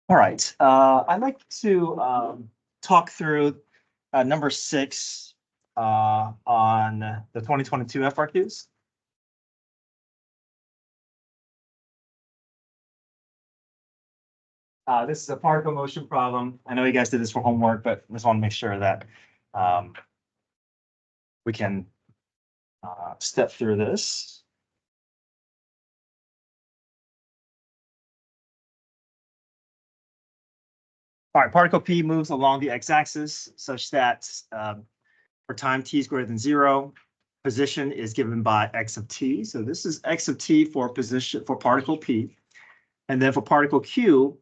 All right, I'd like to talk through number 6 on the 2022 FRQs. This is a particle motion problem. I know you guys did this for homework, but I just want to make sure that we can step through this. All right, particle P moves along the x-axis such that for time t is greater than 0, position is given by x of t. So this is x of t for position for particle P. And then for particle Q,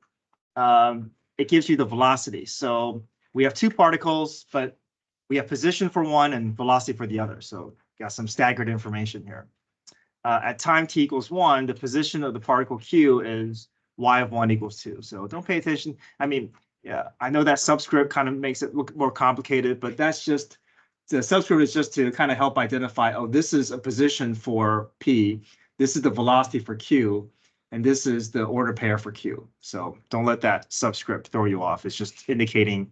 it gives you the velocity. So we have two particles, but we have position for one and velocity for the other. So got some staggered information here. At time t equals 1, the position of the particle Q is y of 1 equals 2. So don't pay attention. I mean, yeah, I know that subscript kind of makes it look more complicated, but that's just, the subscript is just to kind of help identify, oh, this is a position for P, this is the velocity for Q, and this is the order pair for Q. So don't let that subscript throw you off. It's just indicating,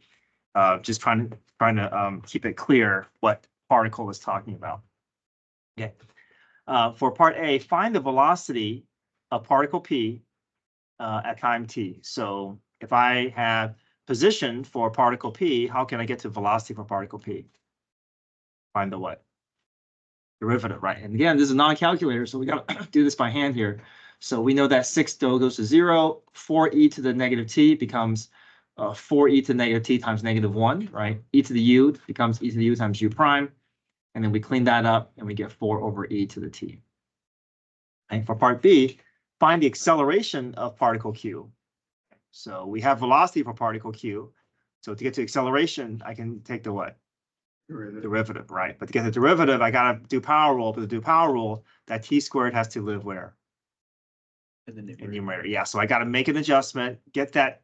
just trying to keep it clear what particle is talking about. Okay. For part A, find the velocity of particle P at time t. So if I have position for particle P, how can I get to velocity for particle P? Find the what? Derivative, right? And again, this is non-calculator, so we got to do this by hand here. So we know that 6 dou goes to 0, 4e to the negative t becomes 4e to the negative t times -1, right? E to the u becomes e to the u times u prime. And then we clean that up and we get 4 over e to the t. And for part B, find the acceleration of particle Q. So we have velocity for particle Q. So to get to acceleration, I can take the what? Derivative, right? But to get the derivative, I got to do power rule. But to do power rule, that t squared has to live where? In the numerator. Yeah, so I got to make an adjustment, get that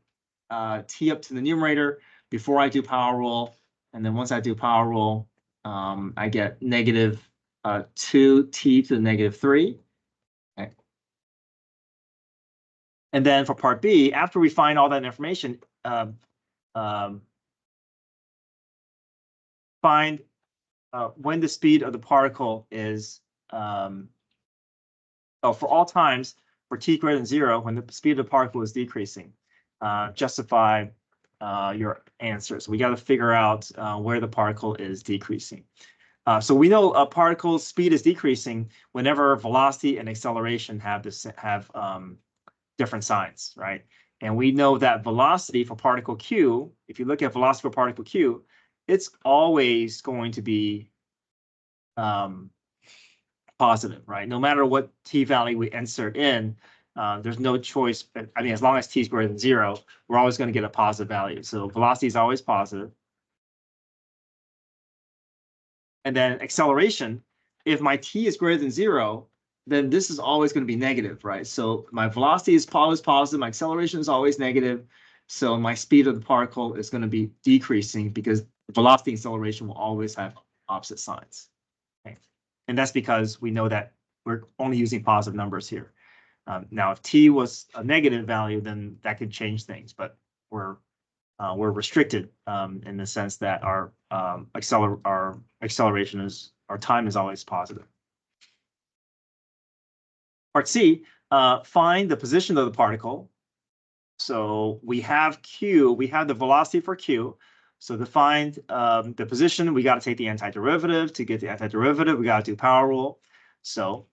t up to the numerator before I do power rule. And then once I do power rule, I get negative 2t to the negative 3. Okay. And then for part B, after we find all that information, find when the speed of the particle is, for all times, for t greater than 0, when the speed of the particle is decreasing, justify your answer. So we got to figure out where the particle is decreasing. So we know a particle's speed is decreasing whenever velocity and acceleration have different signs, right? And we know that velocity for particle Q, if you look at velocity for particle Q, it's always going to be positive, right? No matter what t value we insert in, there's no choice. I mean, as long as t is greater than 0, we're always going to get a positive value. So velocity is always positive. And then acceleration, if my t is greater than 0, then this is always going to be negative, right? So my velocity is always positive, my acceleration is always negative. So my speed of the particle is going to be decreasing because velocity and acceleration will always have opposite signs. Okay. And that's because we know that we're only using positive numbers here. Now, if t was a negative value, then that could change things, but we're restricted in the sense that our acceleration is, our time is always positive. Part C, find the position of the particle. So we have Q, we have the velocity for Q. So to find the position, we got to take the antiderivative. To get the antiderivative, we got to do power rule. So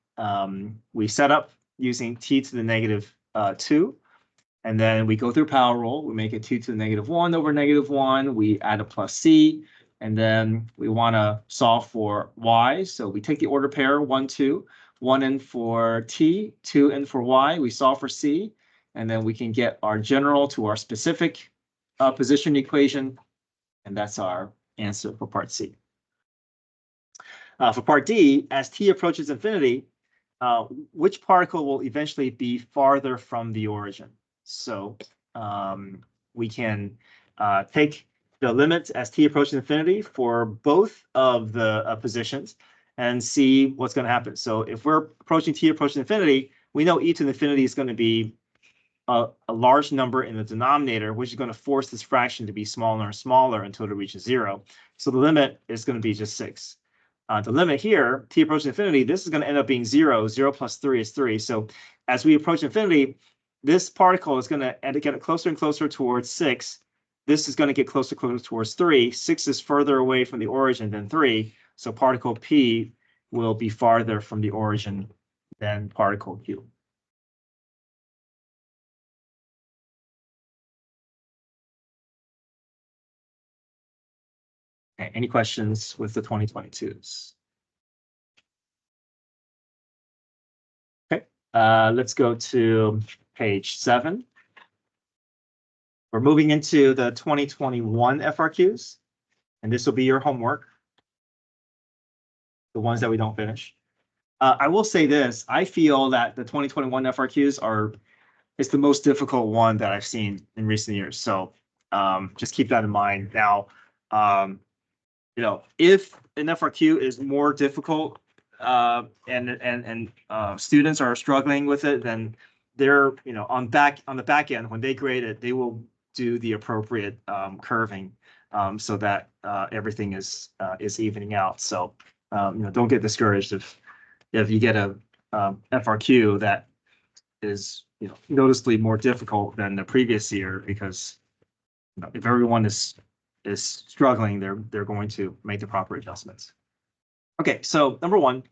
we set up using t to the negative 2. And then we go through power rule. We make it 2 to the negative 1 over negative 1. We add a plus c. And then we want to solve for y. So we take the order pair 1, 2. 1 in for t, 2 in for y. We solve for c. And then we can get our general to our specific position equation. And that's our answer for part C. For part D, as t approaches infinity, which particle will eventually be farther from the origin? So we can take the limits as t approaches infinity for both of the positions and see what's going to happen. So if we're approaching t approaching infinity, we know e to the infinity is going to be a large number in the denominator, which is going to force this fraction to be smaller and smaller until it reaches 0. So the limit is going to be just 6. The limit here, t approaching infinity, this is going to end up being 0. 0 plus 3 is 3. So as we approach infinity, this particle is going to get closer and closer towards 6. This is going to get closer and closer towards 3. 6 is further away from the origin than 3. So particle P will be farther from the origin than particle Q. Okay, any questions with the 2022s? Okay, let's go to page 7. We're moving into the 2021 FRQs, and this will be your homework, the ones that we don't finish. I will say this, I feel that the 2021 FRQs is the most difficult one that I've seen in recent years. So just keep that in mind. Now, you know, if an FRQ is more difficult and students are struggling with it, then they're, you know, on the back end, when they grade it, they will do the appropriate curving so that everything is evening out. So, you know, don't get discouraged if you get a FRQ that is, you know, noticeably more difficult than the previous year, because, you know, if everyone is struggling, they're going to make the proper adjustments. Okay, so number 1,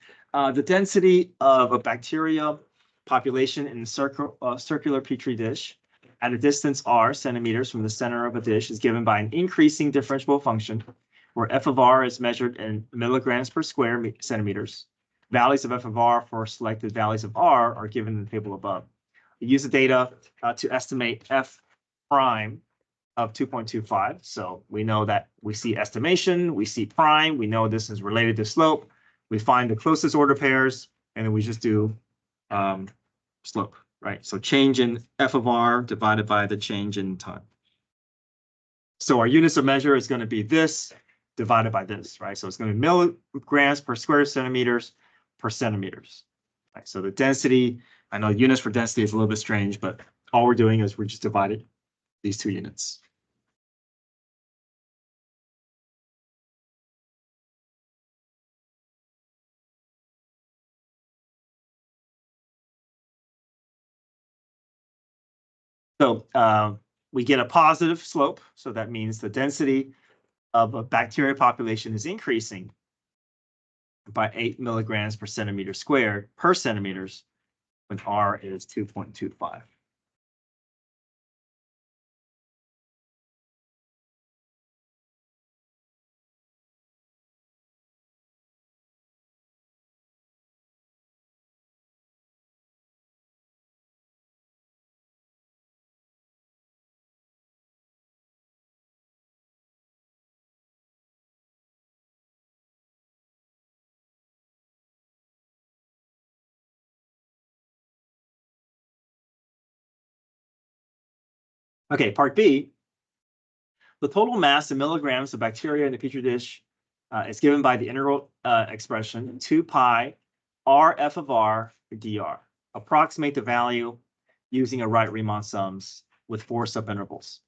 the density of a bacteria population in a circular petri dish at a distance r centimeters from the center of a dish is given by an increasing differentiable function where f of r is measured in milligrams per square centimeters. Values of f of r for selected values of r are given in the table above. We use the data to estimate f prime of 2.25. So we know that we see estimation, we see prime, we know this is related to slope. We find the closest order pairs, and then we just do slope, right? So change in f of r divided by the change in time. So our units of measure is going to be this divided by this, right? So it's going to be milligrams per square centimeters per centimeters. Right? So the density, I know units for density is a little bit strange, but all we're doing is we're just dividing these two units. So we get a positive slope. So that means the density of a bacteria population is increasing by 8 milligrams per centimeter squared per centimeters when R is 2.25. Okay, part B. The total mass in milligrams of bacteria in a petri dish is given by the integral expression 2 pi r f of r dr. Approximate the value using a Wright-Riemann sums with 4 subintervals.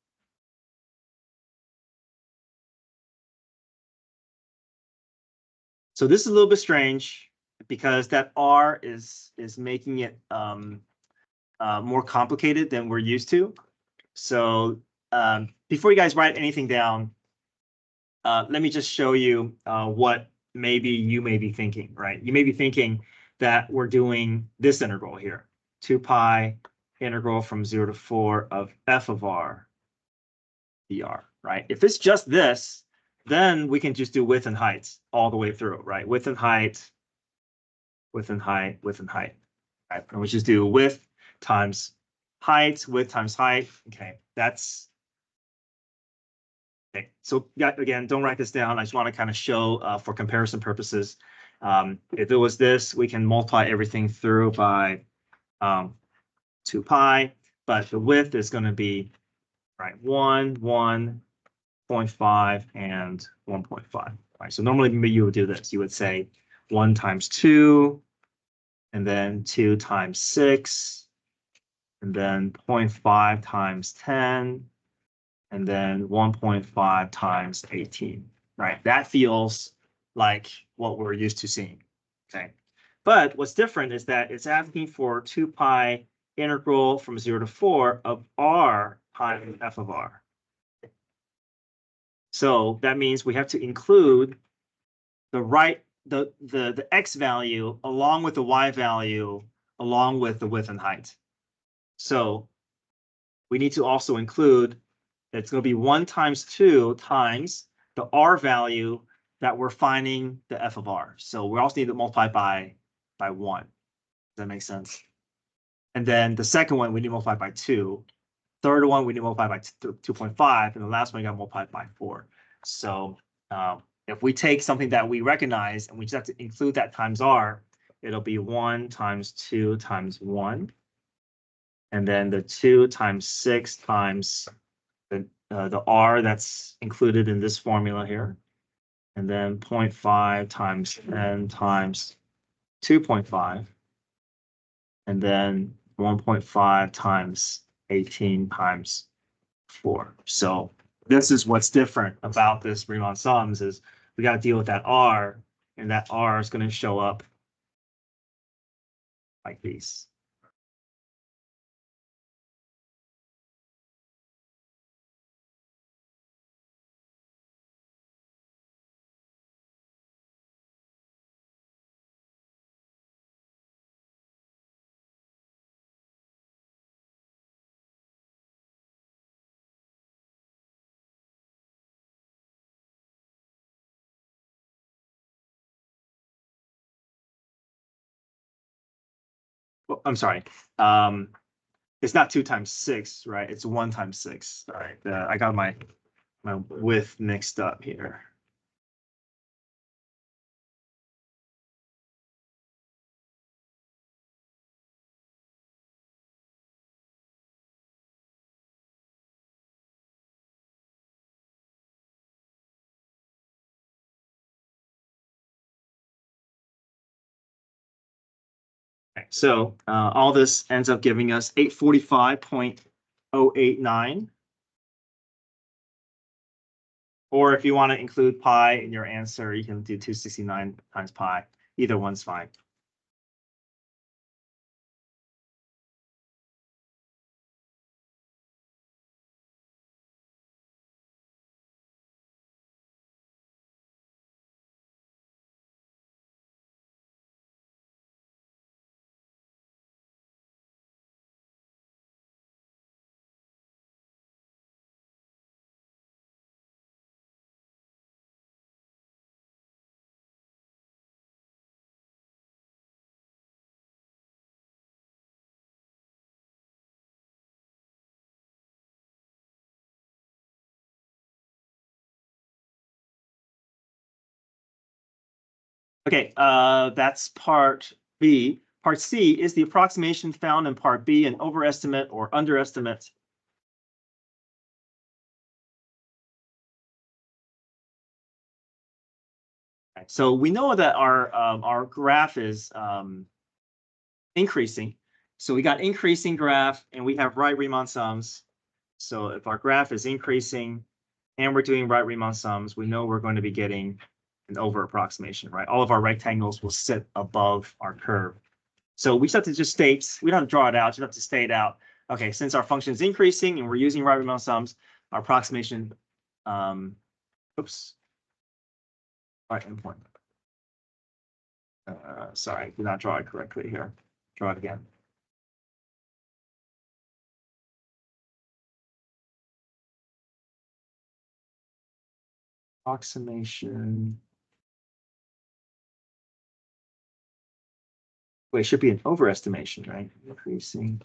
So this is a little bit strange because that r is making it more complicated than we're used to. So before you guys write anything down, let me just show you what maybe you may be thinking, right? You may be thinking that we're doing this integral here, 2 pi integral from 0 to 4 of f of r dr, right? If it's just this, then we can just do width and height all the way through, right? Width and height, width and height, width and height, right? And we just do width times height, width times height. Okay, that's okay. So again, don't write this down. I just want to kind of show for comparison purposes. If it was this, we can multiply everything through by 2 pi, but the width is going to be right 1, 1.5, and 1.5. Right. So normally you would do this. You would say 1 times 2, and then 2 times 6, and then 0.5 times 10, and then 1.5 times 18, right? That feels like what we're used to seeing, okay? But what's different is that it's asking for 2 pi integral from 0 to 4 of r times f of r. So that means we have to include the x value along with the y value along with the width and height. So we need to also include, it's going to be 1 times 2 times the r value that we're finding the f of r. So we also need to multiply by 1. Does that make sense? And then the second one, we need to multiply by 2. Third one, we need to multiply by 2.5. And the last one, we got to multiply by 4. So if we take something that we recognize and we just have to include that times r, it'll be 1 times 2 times 1. And then the 2 times 6 times the r that's included in this formula here. And then 0.5 times 10 times 2.5. And then 1.5 times 18 times 4. So this is what's different about this Riemann sums is we got to deal with that r, and that r is going to show up like these. Well, I'm sorry. It's not 2 times 6, right? It's 1 times 6. All right. I got my width mixed up here. Okay, so all this ends up giving us 845.089. Or if you want to include pi in your answer, you can do 269 times pi. Either one's fine. Okay, that's part B. Part C is the approximation found in part B an overestimate or underestimate. Okay, so we know that our graph is increasing. So we got increasing graph and we have right Riemann sums. So if our graph is increasing and we're doing right Riemann sums, we know we're going to be getting an over approximation, right? All of our rectangles will sit above our curve. So we just have to just state, we don't have to draw it out, just have to state out, okay, since our function is increasing and we're using right Riemann sums, our approximation, oops, right endpoint. Sorry, I did not draw it correctly here. Draw it again. Approximation. Wait, it should be an overestimation, right? Increasing.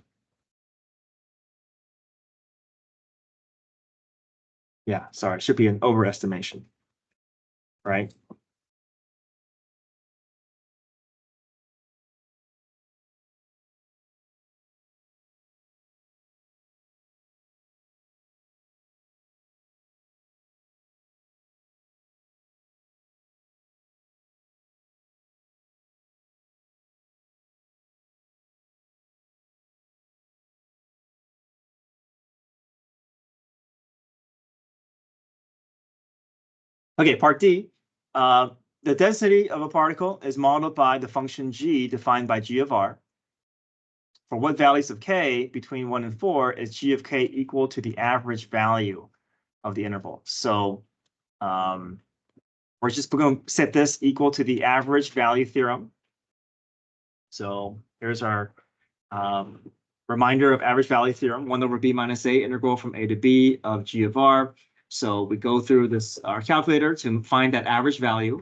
Yeah, sorry, it should be an overestimation, right? Okay, part D. The density of a particle is modeled by the function g defined by g of r. For what values of k between 1 and 4 is g of k equal to the average value of the interval? So we're just going to set this equal to the average value theorem. So here's our reminder of average value theorem, 1 over b minus a integral from a to b of g of r. So we go through this our calculator to find that average value.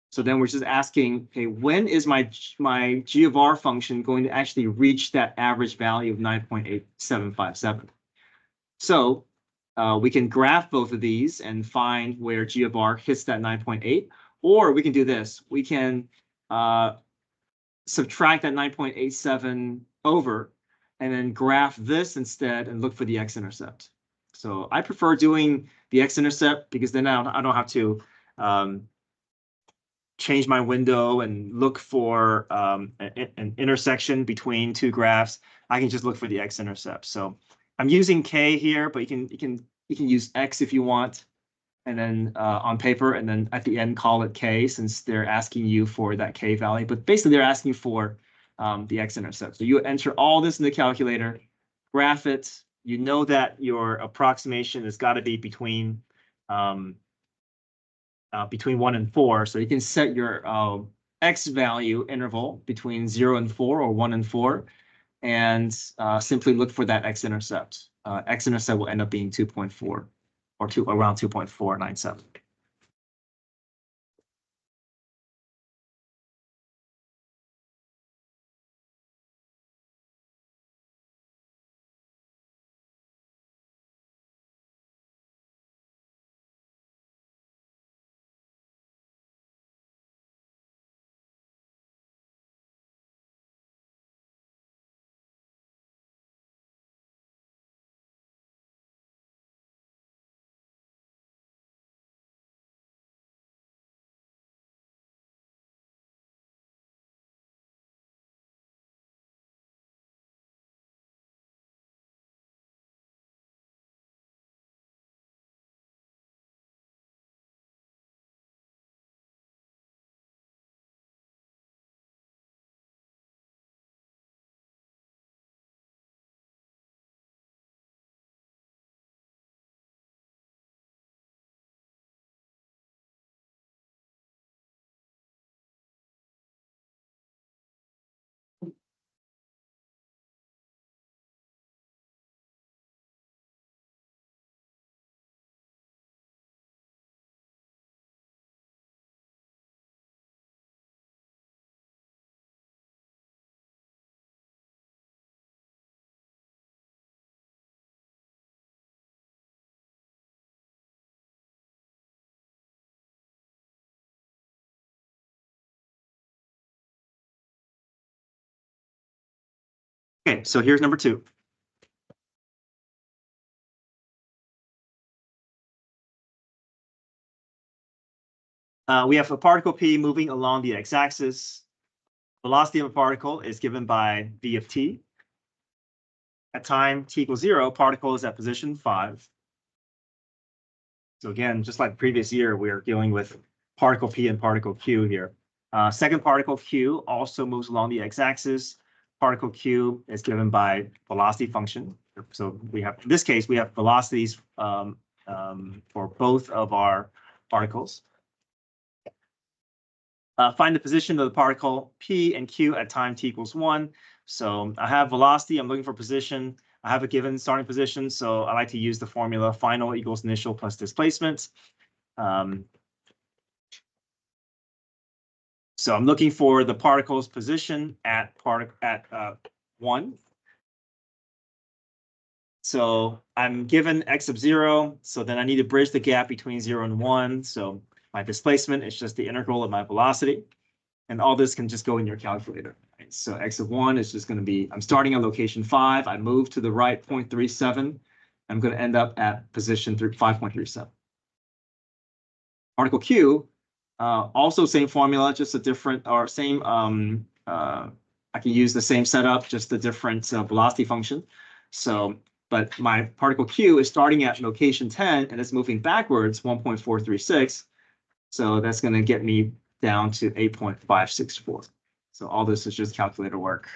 So then we're just asking, okay, when is my g of r function going to actually reach that average value of 9.8757? So we can graph both of these and find where g of r hits that 9.8, or we can do this. We can subtract that 9.87 over and then graph this instead and look for the x-intercept. So I prefer doing the x-intercept because then I don't have to change my window and look for an intersection between two graphs. I can just look for the x-intercept. So I'm using k here, but you can use x if you want, and then on paper, and then at the end call it k since they're asking you for that k value. But basically, they're asking for the x-intercept. So you enter all this in the calculator, graph it. You know that your approximation has got to be between 1 and 4. So you can set your x value interval between 0 and 4 or 1 and 4, and simply look for that x-intercept. X-intercept will end up being 2.4 or around 2.497. Okay, so here's number 2. We have a particle P moving along the x-axis. Velocity of a particle is given by v of t. At time t equals 0, particle is at position 5. So again, just like the previous year, we are dealing with particle P and particle Q here. Second particle Q also moves along the x-axis. Particle Q is given by velocity function. So we have, in this case, we have velocities for both of our particles. Find the position of the particle P and Q at time t equals 1. So I have velocity, I'm looking for position. I have a given starting position, so I like to use the formula final equals initial plus displacement. So I'm looking for the particle's position at 1. So I'm given x of 0, so then I need to bridge the gap between 0 and 1. So my displacement is just the integral of my velocity. And all this can just go in your calculator. Right? So x of 1 is just going to be, I'm starting at location 5. I move to the right 0.37. I'm going to end up at position 5.37. Particle Q, also same formula, just a different, or same, I can use the same setup, just a different velocity function. So but my particle Q is starting at location 10 and it's moving backwards 1.436. So that's going to get me down to 8.564. So all this is just calculator work,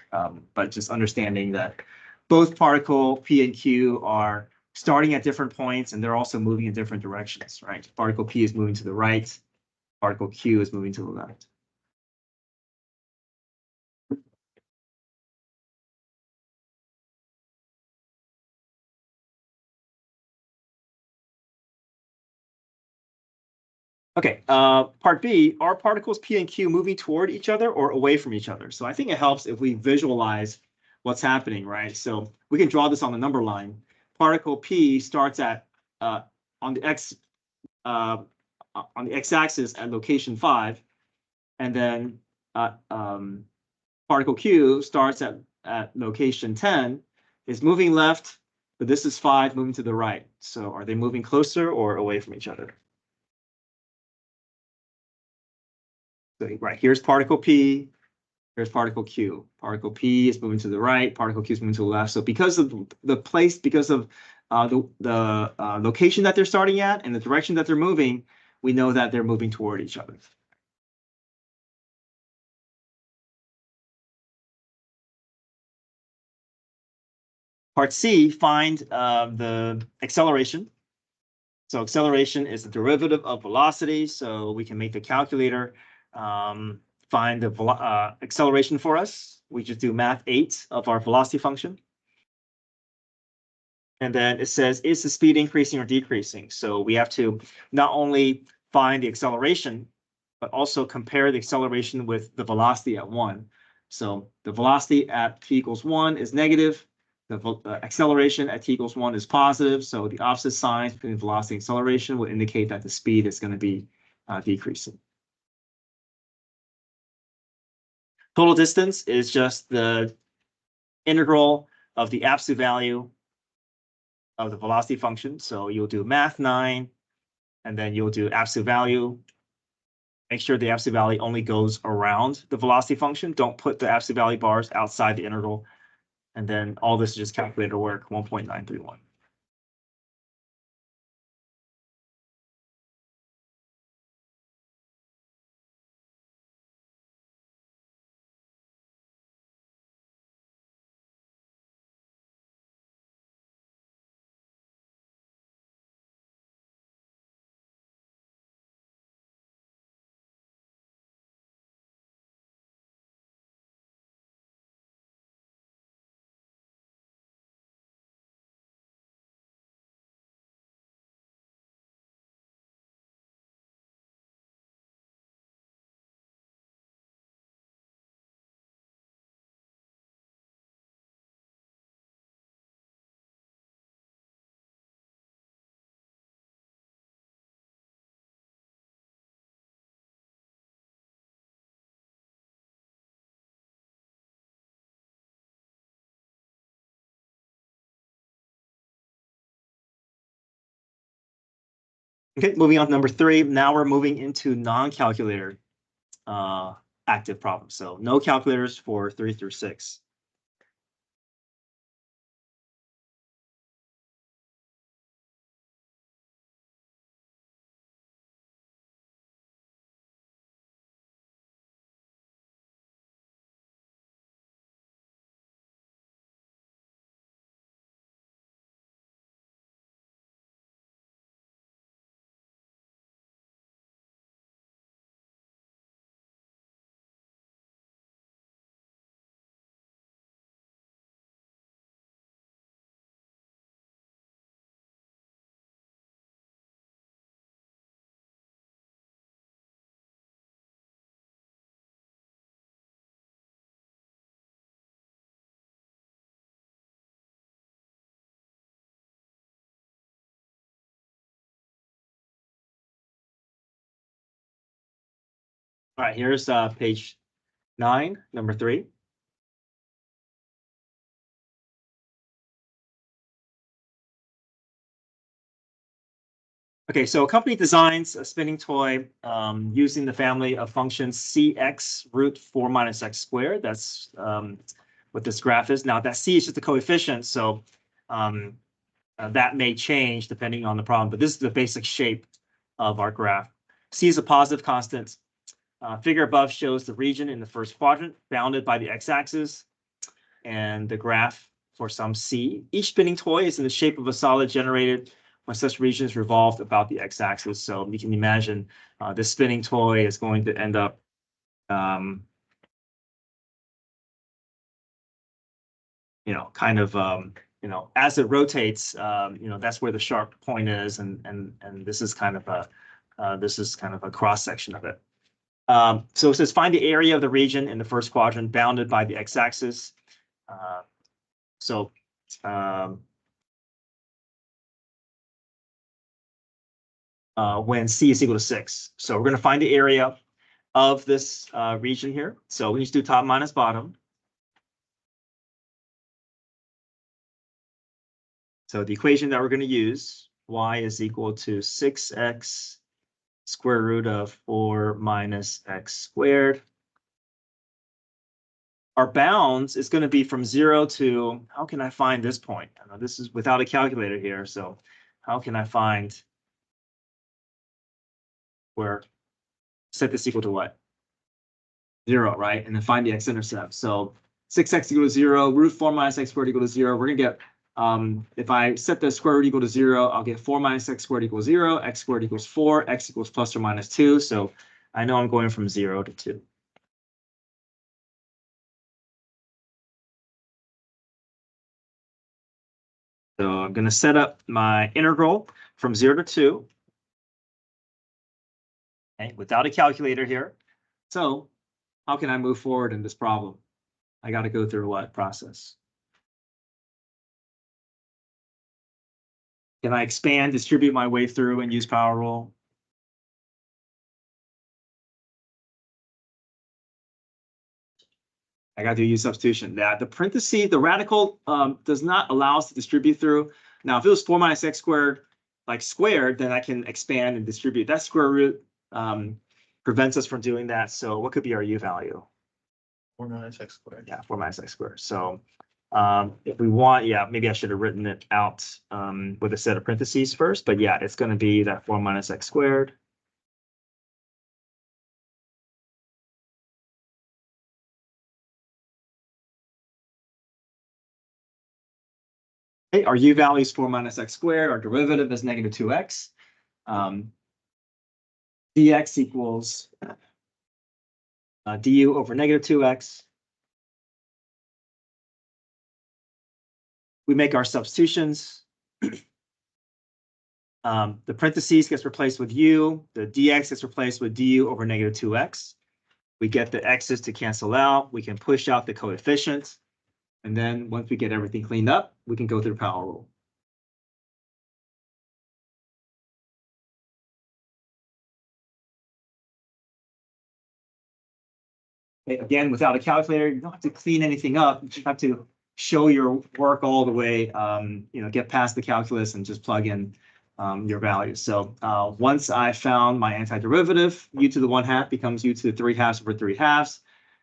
but just understanding that both particle P and Q are starting at different points and they're also moving in different directions, right? Particle P is moving to the right, particle Q is moving to the left. Okay, part B, are particles P and Q moving toward each other or away from each other? So I think it helps if we visualize what's happening, right? So we can draw this on the number line. Particle P starts at on the x-axis at location 5, and then particle Q starts at location 10, is moving left, but this is 5 moving to the right. So are they moving closer or away from each other? So right, here's particle P, here's particle Q. Particle P is moving to the right, particle Q is moving to the left. So because of the place, because of the location that they're starting at and the direction that they're moving, we know that they're moving toward each other. Part C, find the acceleration. So acceleration is the derivative of velocity. So we can make the calculator find the acceleration for us. We just do math 8 of our velocity function. And then it says, is the speed increasing or decreasing? So we have to not only find the acceleration, but also compare the acceleration with the velocity at 1. So the velocity at t equals 1 is negative. The acceleration at t equals 1 is positive. So the opposite signs between velocity and acceleration will indicate that the speed is going to be decreasing. Total distance is just the integral of the absolute value of the velocity function. So you'll do math 9, and then you'll do absolute value. Make sure the absolute value only goes around the velocity function. Don't put the absolute value bars outside the integral. And then all this is just calculator work, 1.931. Okay, moving on to number 3. Now we're moving into non-calculator active problems. So no calculators for 3 through 6. All right, here's page 9, number 3. Okay, so a company designs a spinning toy using the family of functions cx root 4 minus x squared. That's what this graph is. Now that c is just the coefficient, so that may change depending on the problem, but this is the basic shape of our graph. C is a positive constant. Figure above shows the region in the first quadrant bounded by the x-axis and the graph for some C. Each spinning toy is in the shape of a solid generated when such regions revolved about the x-axis. So you can imagine this spinning toy is going to end up kind of as it rotates, that's where the sharp point is, and this is kind of a cross section of it. So it says find the area of the region in the first quadrant bounded by the x-axis. When C is equal to 6. So we're going to find the area of this region here. So we just do top minus bottom. So the equation that we're going to use, y is equal to 6x square root of 4 minus x squared. Our bounds is going to be from 0 to, how can I find this point? I know this is without a calculator here, so how can I find where set this equal to what? 0, right? And then find the x-intercept. So 6x equal to 0, root 4 minus x squared equal to 0. We're going to get, if I set the square root equal to 0, I'll get 4 minus x squared equals 0, x squared equals 4, x equals plus or minus 2. So I know I'm going from 0 to 2. So I'm going to set up my integral from 0 to 2. Okay, without a calculator here. So how can I move forward in this problem? I got to go through what process? Can I expand, distribute my way through, and use power rule? I got to use substitution. That the parenthesis, the radical does not allow us to distribute through. Now, if it was 4 minus x squared, like squared, then I can expand and distribute. That square root prevents us from doing that. So what could be our u value? 4 minus x squared. Yeah, 4 minus x squared. So if we want, yeah, maybe I should have written it out with a set of parentheses first. But yeah, it's going to be that 4 minus x squared. Okay, our u value is 4 minus x squared. Our derivative is negative 2x. Dx equals du over negative 2x. We make our substitutions. The parentheses gets replaced with u. The dx gets replaced with du over negative 2x. We get the x's to cancel out. We can push out the coefficients. And then once we get everything cleaned up, we can go through power rule. Okay, again, without a calculator, you don't have to clean anything up. You just have to show your work all the way, get past the calculus and just plug in your values. So once I found my antiderivative, u to the 1/2 becomes u to the 3/2 over 3/2.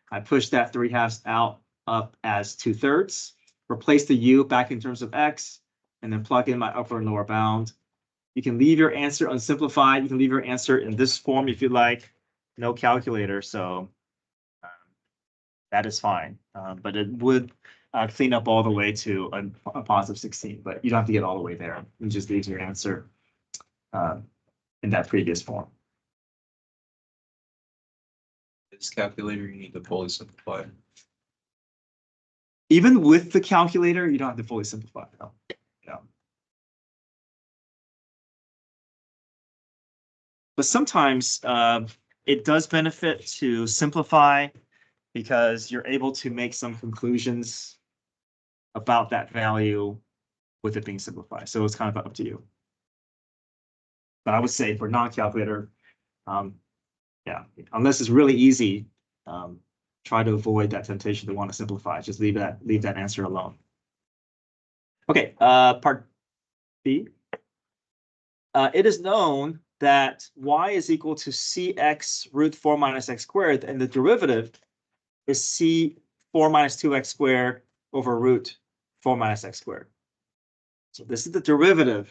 I push that 3/2 out up as 2/3. Replace the u back in terms of x, and then plug in my upper and lower bound. You can leave your answer unsimplified. You can leave your answer in this form if you like. No calculator, so that is fine. But it would clean up all the way to a positive 16, but you don't have to get all the way there. You just leave your answer in that previous form. This calculator, you need to fully simplify. Even with the calculator, you don't have to fully simplify. No. But sometimes it does benefit to simplify because you're able to make some conclusions about that value with it being simplified. So it's kind of up to you. But I would say for non-calculator, yeah, unless it's really easy, try to avoid that temptation to want to simplify. Just leave that answer alone. Okay, part B. It is known that y is equal to cx root 4 minus x squared, and the derivative is c 4 minus 2x squared over root 4 minus x squared. So this is the derivative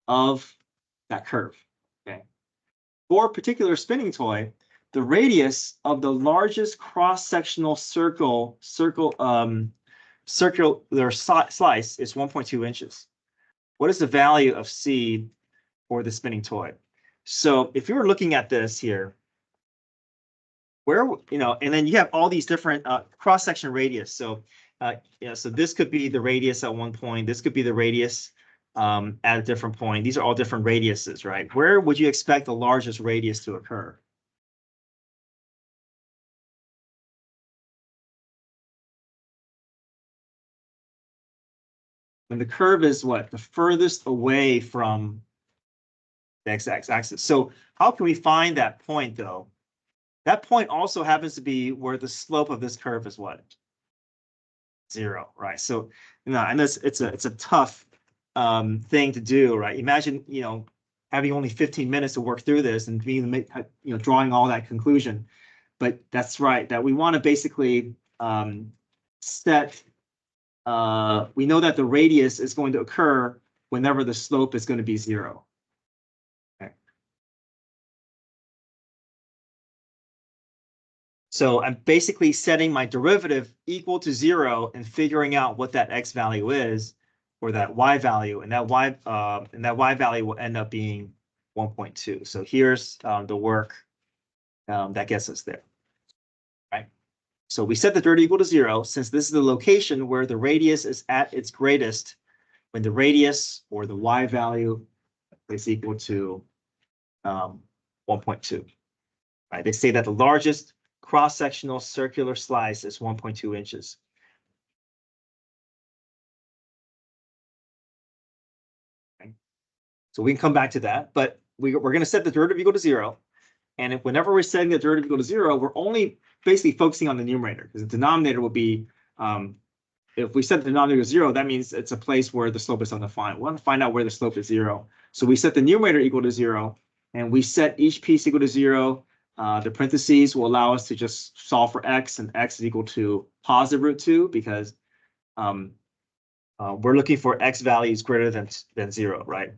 of that curve. Okay. For a particular spinning toy, the radius of the largest cross-sectional circular slice is 1.2 inches. What is the value of C for the spinning toy? So if you were looking at this here, where, and then you have all these different cross-section radius. So, so this could be the radius at one point. This could be the radius at a different point. These are all different radiuses, right? Where would you expect the largest radius to occur? And the curve is what? The furthest away from the x-axis. So how can we find that point, though? That point also happens to be where the slope of this curve is what? 0, right? So, and it's a tough thing to do, right? Imagine, having only 15 minutes to work through this and being, drawing all that conclusion. But that's right, that we want to basically set. We know that the radius is going to occur whenever the slope is going to be 0. Okay. So I'm basically setting my derivative equal to 0 and figuring out what that x value is, or that y value, and that y value will end up being 1.2. So here's the work that gets us there. Right. So we set the derivative equal to 0, since this is the location where the radius is at its greatest, when the radius or the y value is equal to 1.2. Right? They say that the largest cross-sectional circular slice is 1.2 inches. Okay. So we can come back to that, but we're going to set the derivative equal to 0. And whenever we're setting the derivative equal to 0, we're only basically focusing on the numerator, because the denominator will be, if we set the denominator to 0, that means it's a place where the slope is undefined. We want to find out where the slope is 0. So we set the numerator equal to 0, and we set each piece equal to 0. The parentheses will allow us to just solve for x, and x is equal to positive root 2, because we're looking for x values greater than 0, right?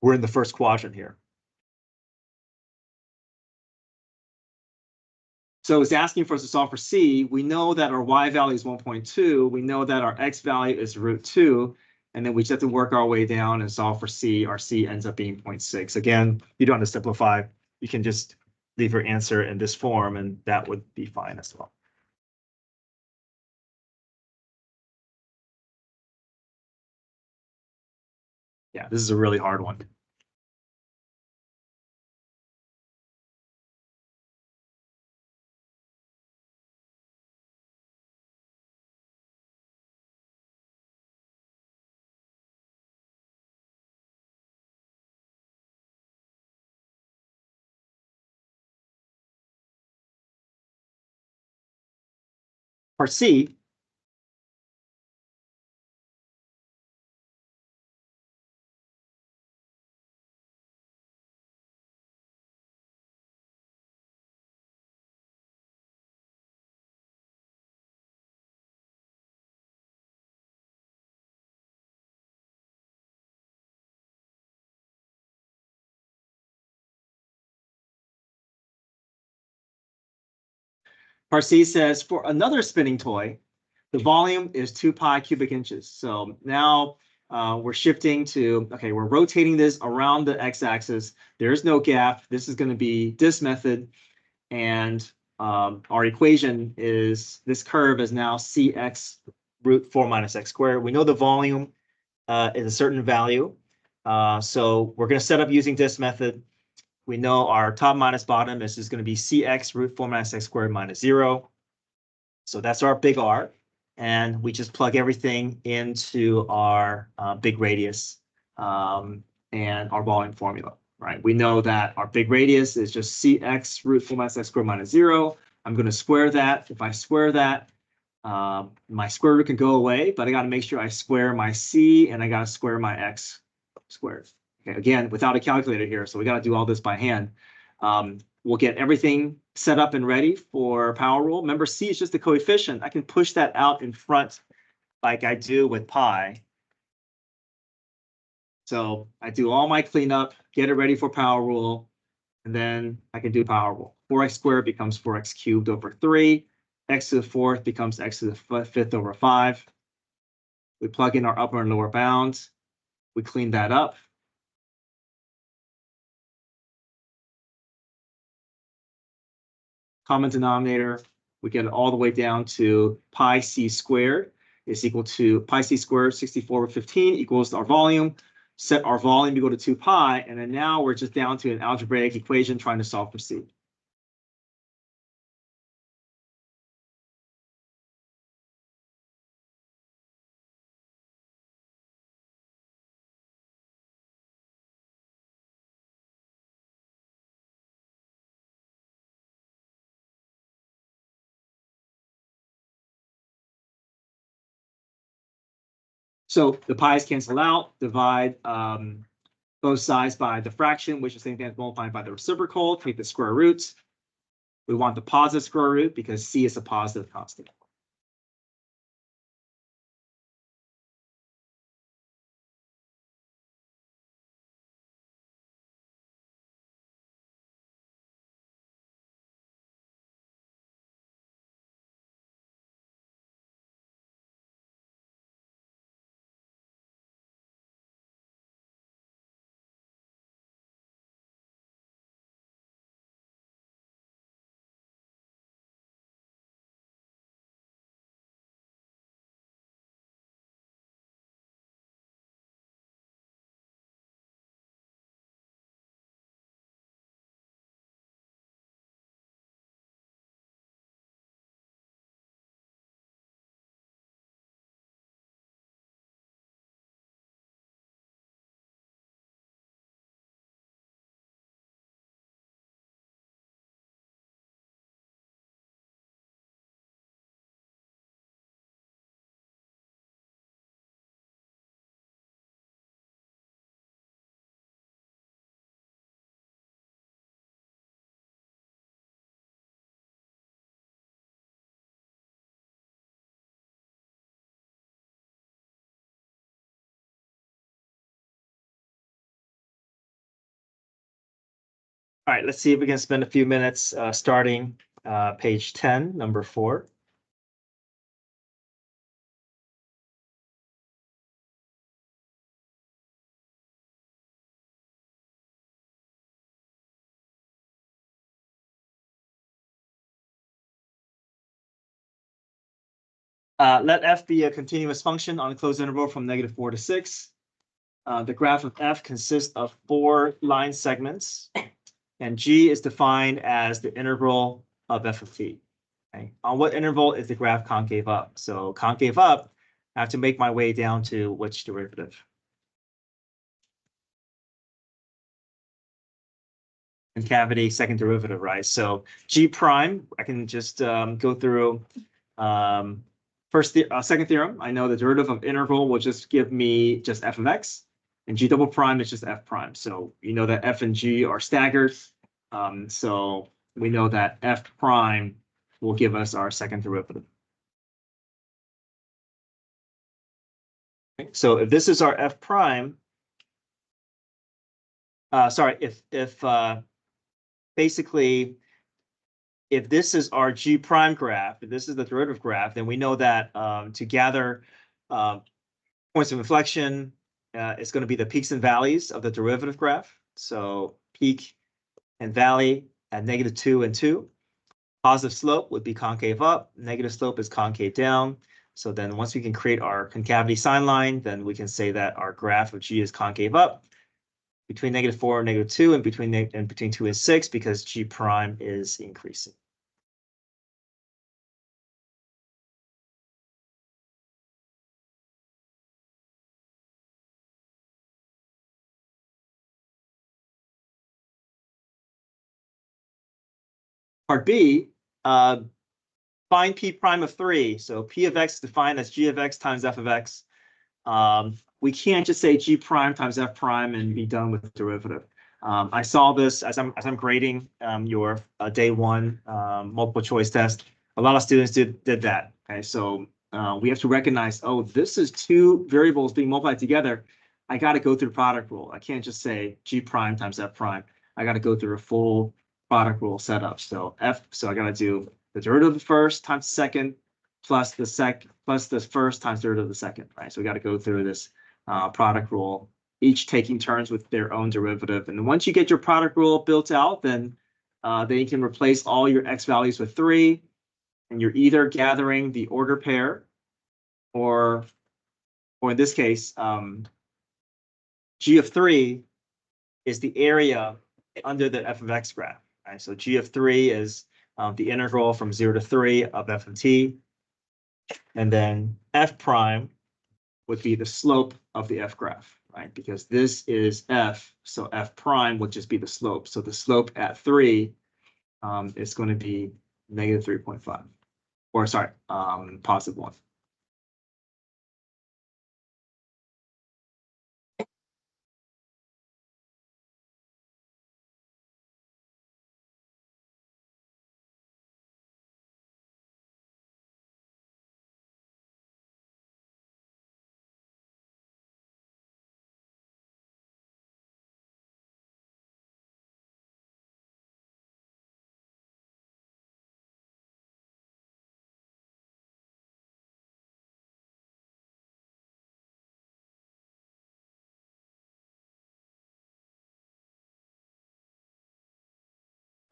We're in the first quadrant here. So it's asking for us to solve for C. We know that our y value is 1.2. We know that our x value is root 2. And then we just have to work our way down and solve for C. Our C ends up being 0.6. Again, you don't have to simplify. You can just leave your answer in this form, and that would be fine as well. Yeah, this is a really hard one. Part C, Part C says, for another spinning toy, the volume is 2 pi cubic inches. So now we're shifting to, okay, we're rotating this around the x-axis. There's no gap. This is going to be this method. And our equation is, this curve is now cx root 4 minus x squared. We know the volume is a certain value. So we're going to set up using this method. We know our top minus bottom is just going to be cx root 4 minus x squared minus 0. So that's our big R. And we just plug everything into our big radius and our volume formula, right? We know that our big radius is just cx root 4 minus x squared minus 0. I'm going to square that. If I square that, my square root can go away, but I got to make sure I square my c, and I got to square my x squared. Okay, again, without a calculator here, so we got to do all this by hand. We'll get everything set up and ready for power rule. Remember, c is just the coefficient. I can push that out in front like I do with pi. So I do all my cleanup, get it ready for power rule, and then I can do power rule. 4x squared becomes 4x cubed over 3. X to the fourth becomes x to the fifth over 5. We plug in our upper and lower bounds. We clean that up. Common denominator, we get it all the way down to pi c squared is equal to pi c squared 64 over 15 equals our volume. Set our volume to go to 2 pi, and then now we're just down to an algebraic equation trying to solve for c. So the pi's cancel out, divide both sides by the fraction, which is the same thing as multiplying by the reciprocal, take the square roots. We want the positive square root because c is a positive constant. All right, let's see if we can spend a few minutes starting page 10, number 4. Let f be a continuous function on a closed interval from -4 to 6. The graph of f consists of 4 line segments, and g is defined as the integral of f of t. Okay. On what interval is the graph concave up? So concave up, I have to make my way down to which derivative? Concavity, second derivative, right? So g prime, I can just go through second theorem. I know the derivative of integral will just give me just f of x, and g double prime is just f prime. So you know that f and g are staggered. So we know that f prime will give us our second derivative. Okay, so if this is our f prime, sorry, if basically, if this is our g prime graph, if this is the derivative graph, then we know that to gather points of inflection, it's going to be the peaks and valleys of the derivative graph. So peak and valley at -2 and 2. Positive slope would be concave up. Negative slope is concave down. So then once we can create our concavity sign line, then we can say that our graph of g is concave up between -4 and -2, and between 2 and 6, because g prime is increasing. Part B, find p prime of 3. So p of x is defined as g of x times f of x. We can't just say g prime times f prime and be done with the derivative. I saw this as I'm grading your day 1 multiple choice test. A lot of students did that. Okay, so we have to recognize, oh, this is 2 variables being multiplied together. I got to go through product rule. I can't just say G prime times F prime. I got to go through a full product rule setup. So I got to do the derivative of the first times the second plus the first times derivative of the second, right? So we got to go through this product rule, each taking turns with their own derivative. And once you get your product rule built out, then you can replace all your x values with 3, and you're either gathering the order pair, or in this case, G of 3 is the area under the f of x graph. Right? So G of 3 is the integral from 0 to 3 of f of t. And then f prime would be the slope of the f graph, right? Because this is f, so f prime would just be the slope. So the slope at 3 is going to be negative 3.5, or sorry, positive 1.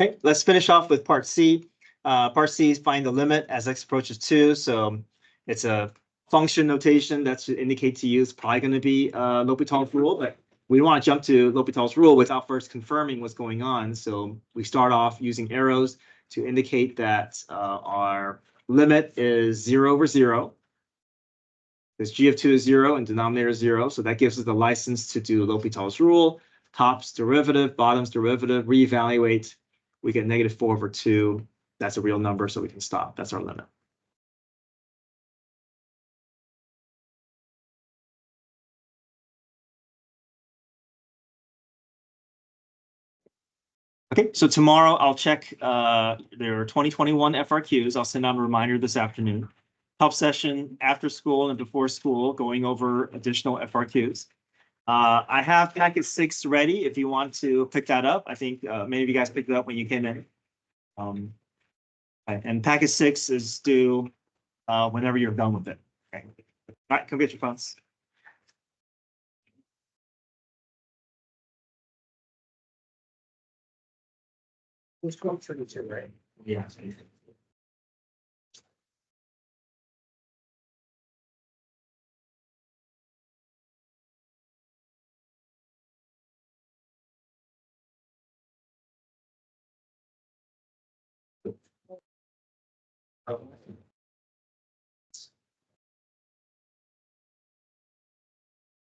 Okay, let's finish off with part C. Part C is find the limit as x approaches 2. So it's a function notation that should indicate to you it's probably going to be L'Hopital's rule, but we want to jump to L'Hopital's rule without first confirming what's going on. So we start off using arrows to indicate that our limit is 0 over 0. This G of 2 is 0 and denominator is 0. So that gives us the license to do L'Hopital's rule. Top's derivative, bottom's derivative, reevaluate. We get negative 4 over 2. That's a real number, so we can stop. That's our limit. Okay, so tomorrow I'll check their 2021 FRQs. I'll send out a reminder this afternoon. Help session after school and before school, going over additional FRQs. I have packet 6 ready if you want to pick that up. I think many of you guys picked it up when you came in. And packet 6 is due whenever you're done with it. Okay. All right, come get your phones. It's going to the right? Yeah.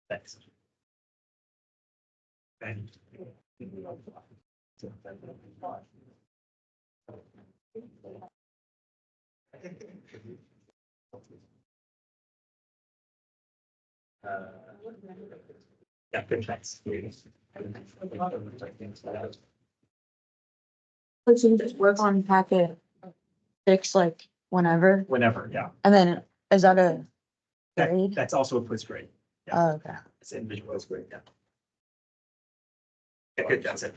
Thanks. Yeah, good, thanks. So you just work on packet 6, like whenever, Whenever, yeah. and then is that a grade? That's also a quiz grade. Oh, okay. It's an individual quiz grade, yeah. Yeah, good, that's it.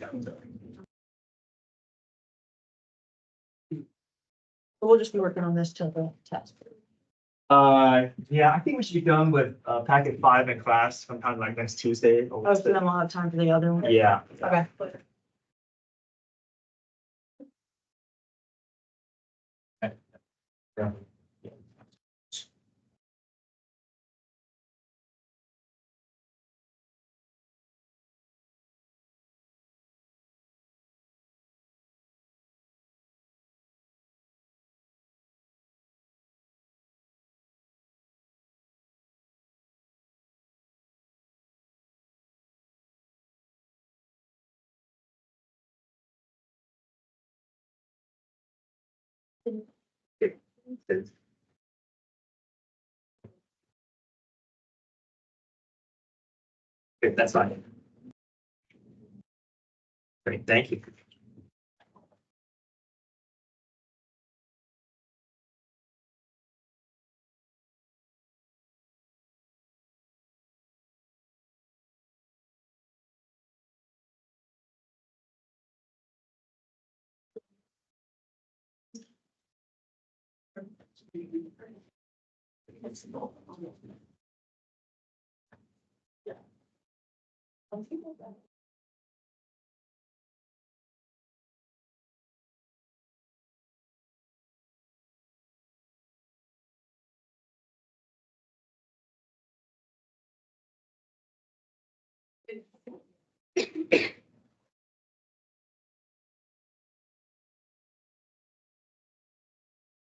We'll just be working on this till the test. Yeah, I think we should be done with packet 5 in class sometime like next Tuesday. Or Oh, so then we'll have time for the other one. yeah. Okay. Yeah. Okay, that's fine. Great, thank you.